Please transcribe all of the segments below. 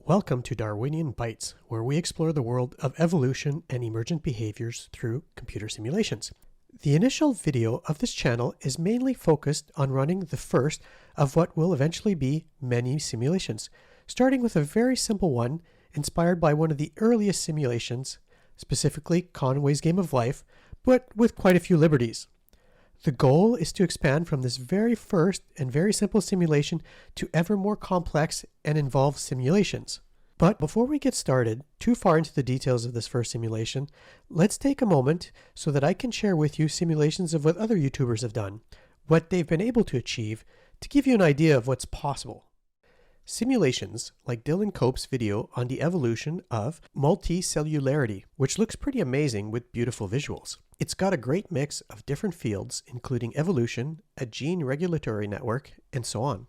Welcome to Darwinian Bytes, where we explore the world of evolution and emergent behaviors through computer simulations. The initial video of this channel is mainly focused on running the first of what will eventually be many simulations, starting with a very simple one inspired by one of the earliest simulations, specifically Conway's Game of Life, but with quite a few liberties. The goal is to expand from this very first and very simple simulation to ever more complex and involved simulations. But before we get started too far into the details of this first simulation, let's take a moment so that I can share with you simulations of what other YouTubers have done, what they've been able to achieve, to give you an idea of what's possible. Simulations like Dylan Cope's video on the evolution of multicellularity, which looks pretty amazing with beautiful visuals. It's got a great mix of different fields, including evolution, a gene regulatory network, and so on.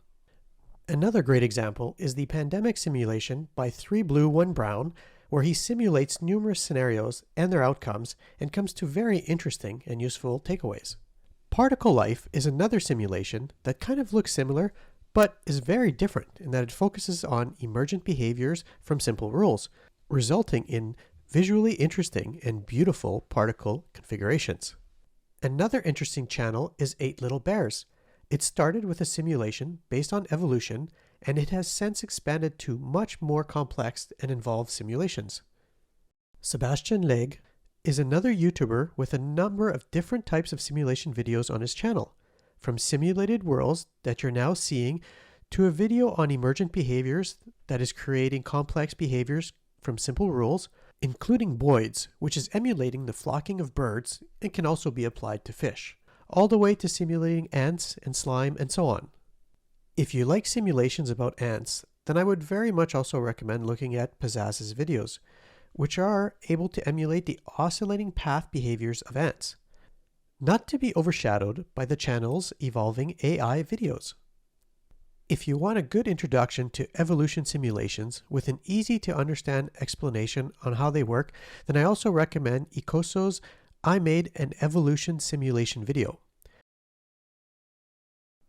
Another great example is the pandemic simulation by 3 Blue 1 Brown, where he simulates numerous scenarios and their outcomes and comes to very interesting and useful takeaways. Particle Life is another simulation that kind of looks similar, but is very different in that it focuses on emergent behaviors from simple rules, resulting in visually interesting and beautiful particle configurations. Another interesting channel is 8 Little Bears. It started with a simulation based on evolution, and it has since expanded to much more complex and involved simulations. Sebastian Legge is another YouTuber with a number of different types of simulation videos on his channel, from simulated worlds that you're now seeing to a video on emergent behaviors that is creating complex behaviors from simple rules, including Boids, which is emulating the flocking of birds and can also be applied to fish, all the way to simulating ants and slime and so on. If you like simulations about ants, then I would very much also recommend looking at Pizzazz's videos, which are able to emulate the oscillating path behaviors of ants, not to be overshadowed by the channel's evolving AI videos. If you want a good introduction to evolution simulations with an easy to understand explanation on how they work, then I also recommend Ikoso's I Made an Evolution Simulation video.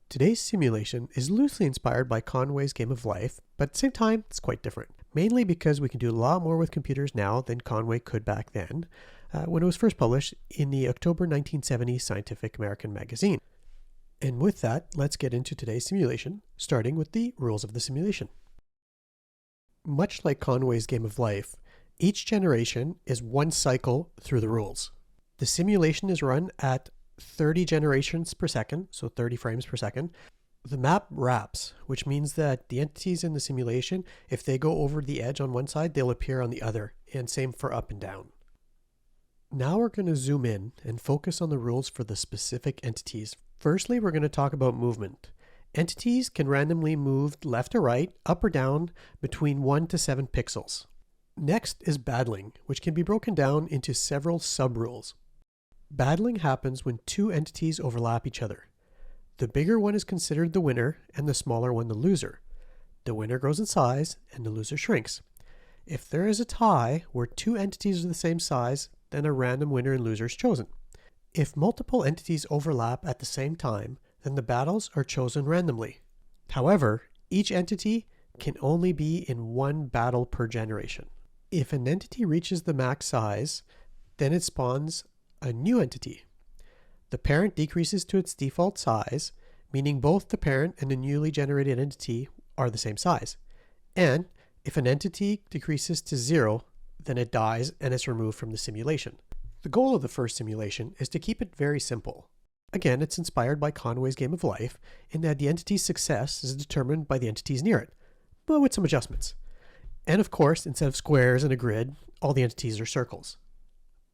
Today's simulation is loosely inspired by Conway's Game of Life, but at the same time it's quite different, mainly because we can do a lot more with computers now than Conway could back then, when it was first published in the October 1970 Scientific American magazine. And with that, let's get into today's simulation, starting with the rules of the simulation. Much like Conway's Game of Life, each generation is one cycle through the rules. The simulation is run at 30 generations per second, so 30 frames per second. The map wraps, which means that the entities in the simulation, if they go over the edge on one side, they'll appear on the other, and same for up and down. Now we're going to zoom in and focus on the rules for the specific entities. Firstly, we're going to talk about movement. Entities can randomly move left or right, up or down, between 1 to 7 pixels. Next is battling, which can be broken down into several sub-rules. Battling happens when 2 entities overlap each other. The bigger one is considered the winner and the smaller one the loser. The winner grows in size and the loser shrinks. If there is a tie where 2 entities are the same size, then a random winner and loser is chosen. If multiple entities overlap at the same time, then the battles are chosen randomly. However, each entity can only be in one battle per generation. If an entity reaches the max size, then it spawns a new entity. The parent decreases to its default size, meaning both the parent and the newly generated entity are the same size. And if an entity decreases to 0, then it dies and is removed from the simulation. The goal of the first simulation is to keep it very simple. Again, it's inspired by Conway's Game of Life in that the entity's success is determined by the entities near it, but with some adjustments. And of course, instead of squares and a grid, all the entities are circles.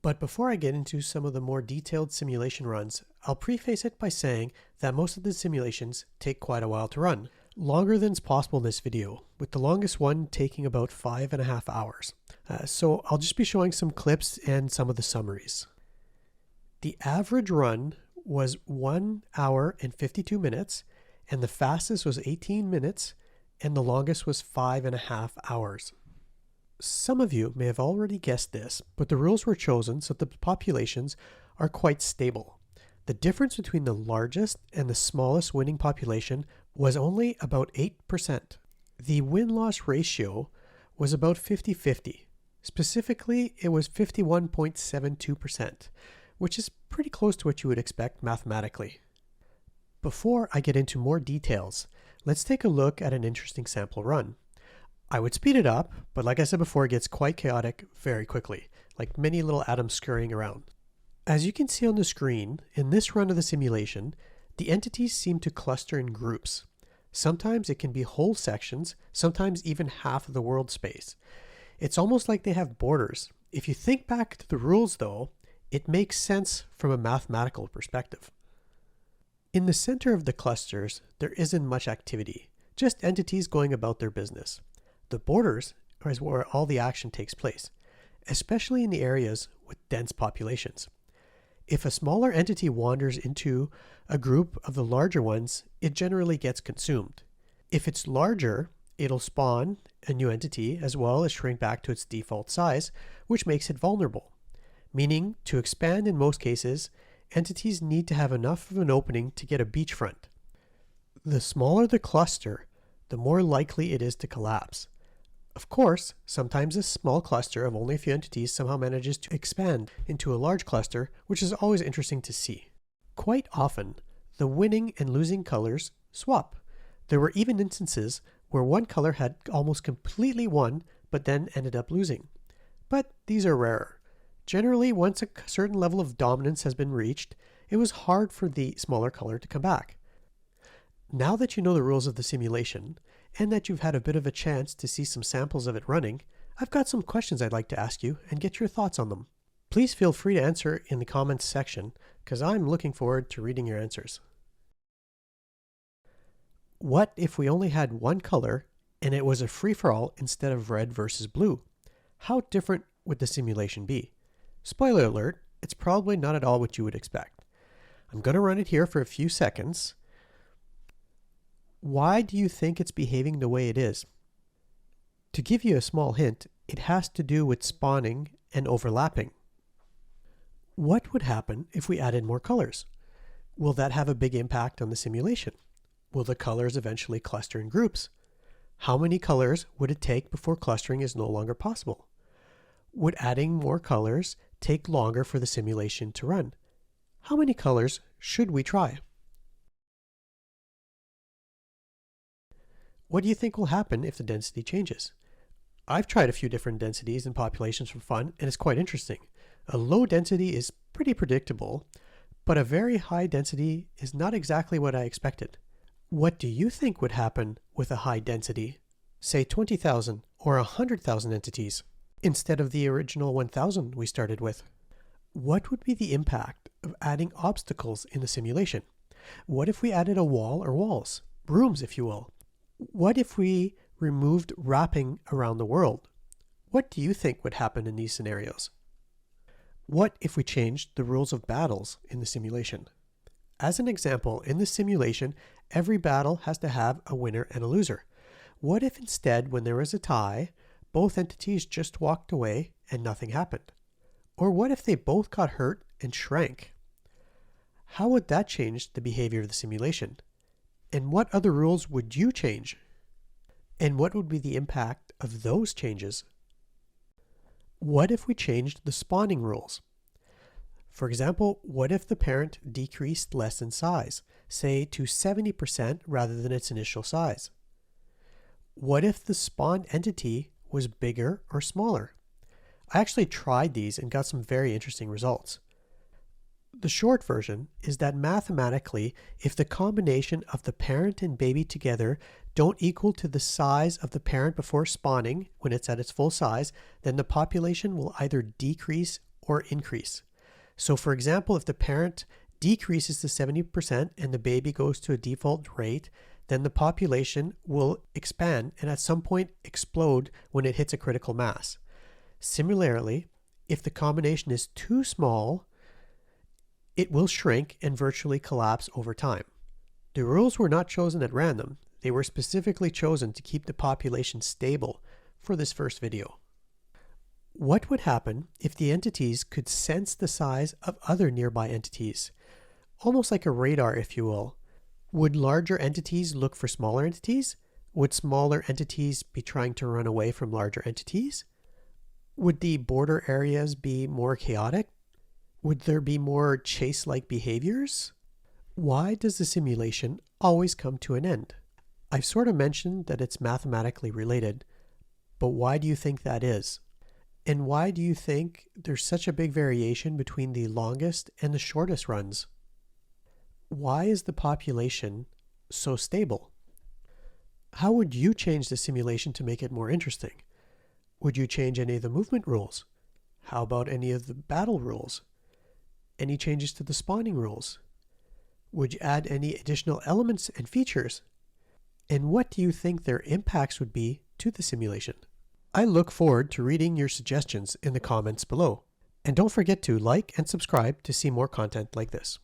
But before I get into some of the more detailed simulation runs, I'll preface it by saying that most of the simulations take quite a while to run, longer than is possible in this video, with the longest one taking about 5.5 hours. So I'll just be showing some clips and some of the summaries. The average run was 1 hour and 52 minutes, and the fastest was 18 minutes, and the longest was 5.5 hours. Some of you may have already guessed this, but the rules were chosen so the populations are quite stable. The difference between the largest and the smallest winning population was only about 8%. The win-loss ratio was about 50-50. Specifically, it was 51.72%, which is pretty close to what you would expect mathematically. Before I get into more details, let's take a look at an interesting sample run. I would speed it up, but like I said before, it gets quite chaotic very quickly, like many little atoms scurrying around. As you can see on the screen, in this run of the simulation, the entities seem to cluster in groups. Sometimes it can be whole sections, sometimes even half of the world space. It's almost like they have borders. If you think back to the rules though, it makes sense from a mathematical perspective. In the center of the clusters, there isn't much activity, just entities going about their business. The borders is where all the action takes place, especially in the areas with dense populations. If a smaller entity wanders into a group of the larger ones, it generally gets consumed. If it's larger, it'll spawn a new entity as well as shrink back to its default size, which makes it vulnerable. Meaning, to expand in most cases, entities need to have enough of an opening to get a beachfront. The smaller the cluster, the more likely it is to collapse. Of course, sometimes a small cluster of only a few entities somehow manages to expand into a large cluster, which is always interesting to see. Quite often, the winning and losing colors swap. There were even instances where one color had almost completely won, but then ended up losing. But these are rarer. Generally, once a certain level of dominance has been reached, it was hard for the smaller color to come back. Now that you know the rules of the simulation, and that you've had a bit of a chance to see some samples of it running, I've got some questions I'd like to ask you and get your thoughts on them. Please feel free to answer in the comments section, because I'm looking forward to reading your answers. What if we only had one color and it was a free-for-all instead of red versus blue? How different would the simulation be? Spoiler alert, it's probably not at all what you would expect. I'm going to run it here for a few seconds. Why do you think it's behaving the way it is? To give you a small hint, it has to do with spawning and overlapping. What would happen if we added more colors? Will that have a big impact on the simulation? Will the colors eventually cluster in groups? How many colors would it take before clustering is no longer possible? Would adding more colors take longer for the simulation to run? How many colors should we try? What do you think will happen if the density changes? I've tried a few different densities and populations for fun, and it's quite interesting. A low density is pretty predictable, but a very high density is not exactly what I expected. What do you think would happen with a high density, say 20,000 or 100,000 entities, instead of the original 1,000 we started with? What would be the impact of adding obstacles in the simulation? What if we added a wall or walls, rooms if you will? What if we removed wrapping around the world? What do you think would happen in these scenarios? What if we changed the rules of battles in the simulation? As an example, in the simulation, every battle has to have a winner and a loser. What if instead, when there was a tie, both entities just walked away and nothing happened? Or what if they both got hurt and shrank? How would that change the behavior of the simulation? And what other rules would you change? And what would be the impact of those changes? What if we changed the spawning rules? For example, what if the parent decreased less in size, say to 70% rather than its initial size? What if the spawned entity was bigger or smaller? I actually tried these and got some very interesting results. The short version is that mathematically, if the combination of the parent and baby together don't equal to the size of the parent before spawning when it's at its full size, then the population will either decrease or increase. So for example, if the parent decreases to 70% and the baby goes to a default rate, then the population will expand and at some point explode when it hits a critical mass. Similarly, if the combination is too small, it will shrink and virtually collapse over time. The rules were not chosen at random. They were specifically chosen to keep the population stable for this first video. What would happen if the entities could sense the size of other nearby entities? Almost like a radar, if you will. Would larger entities look for smaller entities? Would smaller entities be trying to run away from larger entities? Would the border areas be more chaotic? Would there be more chase-like behaviors? Why does the simulation always come to an end? I've sort of mentioned that it's mathematically related, but why do you think that is? And why do you think there's such a big variation between the longest and the shortest runs? Why is the population so stable? How would you change the simulation to make it more interesting? Would you change any of the movement rules? How about any of the battle rules? Any changes to the spawning rules? Would you add any additional elements and features? And what do you think their impacts would be to the simulation? I look forward to reading your suggestions in the comments below. And don't forget to like and subscribe to see more content like this.